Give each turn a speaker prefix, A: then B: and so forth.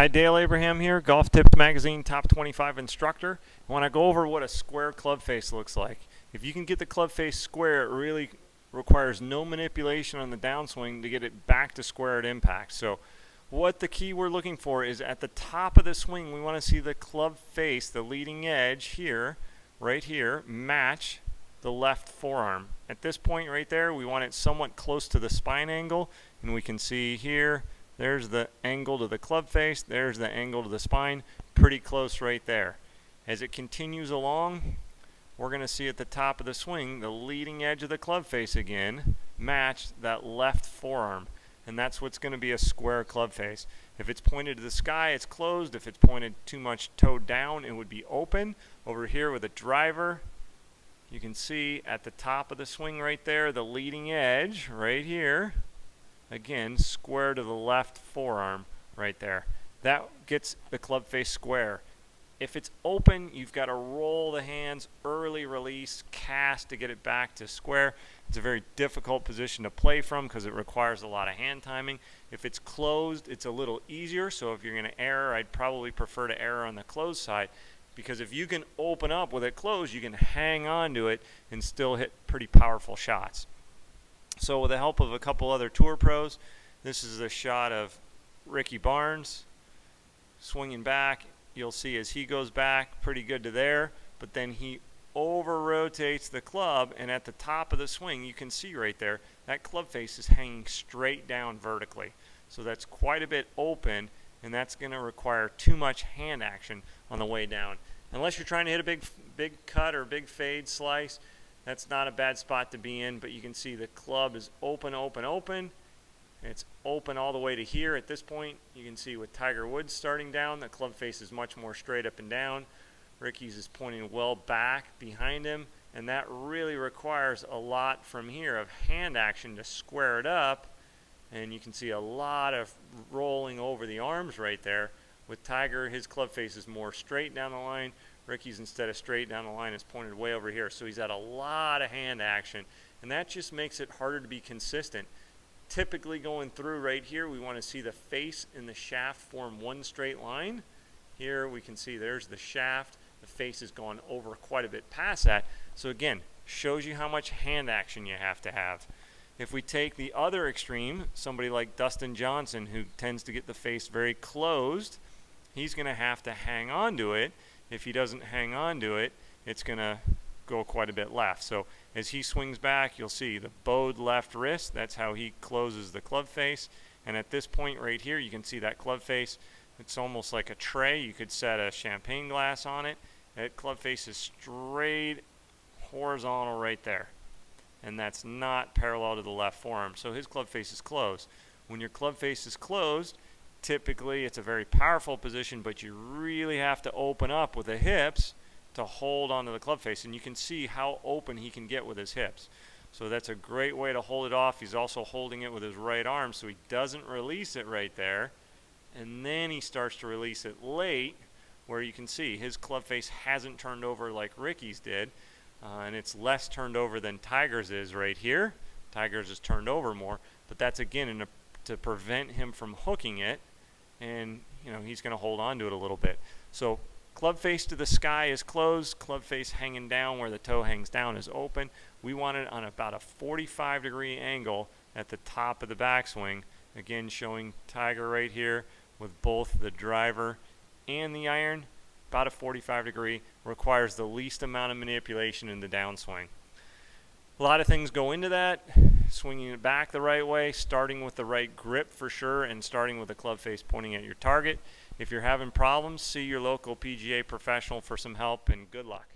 A: Hi, Dale Abraham here, Golf Tips Magazine Top 25 instructor. I want to go over what a square club face looks like. If you can get the club face square, it really requires no manipulation on the downswing to get it back to square at impact. So what the key we're looking for is at the top of the swing, we want to see the club face, the leading edge here, right here, match the left forearm. At this point right there, we want it somewhat close to the spine angle, and we can see here, there's the angle to the club face, there's the angle to the spine, pretty close right there. As it continues along, we're going to see at the top of the swing, the leading edge of the club face again match that left forearm. And that's what's going to be a square club face. If it's pointed to the sky, it's closed. If it's pointed too much toe down, it would be open. Over here with a driver, you can see at the top of the swing right there, the leading edge right here, again, square to the left forearm right there. That gets the club face square. If it's open, you've got to roll the hands, early release, cast to get it back to square. It's a very difficult position to play from because it requires a lot of hand timing. If it's closed, it's a little easier. So if you're going to err, I'd probably prefer to err on the closed side, because if you can open up with it closed, you can hang on to it and still hit pretty powerful shots. So with the help of a couple other tour pros, this is a shot of Ricky Barnes swinging back. You'll see as he goes back, pretty good to there, but then he over rotates the club, and at the top of the swing, you can see right there, that club face is hanging straight down vertically. So that's quite a bit open, and that's going to require too much hand action on the way down. Unless you're trying to hit a big cut or big fade slice, that's not a bad spot to be in, but you can see the club is open, open, open. It's open all the way to here. At this point, you can see with Tiger Woods starting down, the club face is much more straight up and down. Ricky's is pointing well back behind him, and that really requires a lot from here of hand action to square it up. And you can see a lot of rolling over the arms right there. With Tiger, his club face is more straight down the line. Ricky's, instead of straight down the line, is pointed way over here. So he's had a lot of hand action, and that just makes it harder to be consistent. Typically going through right here, we want to see the face and the shaft form one straight line. Here we can see there's the shaft. The face has gone over quite a bit past that. So again, shows you how much hand action you have to have. If we take the other extreme, somebody like Dustin Johnson, who tends to get the face very closed, he's going to have to hang on to it. If he doesn't hang on to it, it's going to go quite a bit left. So as he swings back, you'll see the bowed left wrist. That's how he closes the club face. And at this point right here, you can see that club face. It's almost like a tray. You could set a champagne glass on it. That club face is straight horizontal right there. And that's not parallel to the left forearm. So his club face is closed. When your club face is closed, typically it's a very powerful position, but you really have to open up with the hips to hold onto the club face. And you can see how open he can get with his hips. So that's a great way to hold it off. He's also holding it with his right arm, so he doesn't release it right there. And then he starts to release it late, where you can see his club face hasn't turned over like Ricky's did. And it's less turned over than Tiger's is right here. Tiger's is turned over more, but that's again to prevent him from hooking it, and he's going to hold on to it a little bit. So club face to the sky is closed. Club face hanging down where the toe hangs down is open. We want it on about a 45-degree angle at the top of the backswing. Again, showing Tiger right here with both the driver and the iron. About a 45-degree, requires the least amount of manipulation in the downswing. A lot of things go into that. Swinging it back the right way, starting with the right grip for sure, and starting with the club face pointing at your target. If you're having problems, see your local PGA professional for some help, and good luck.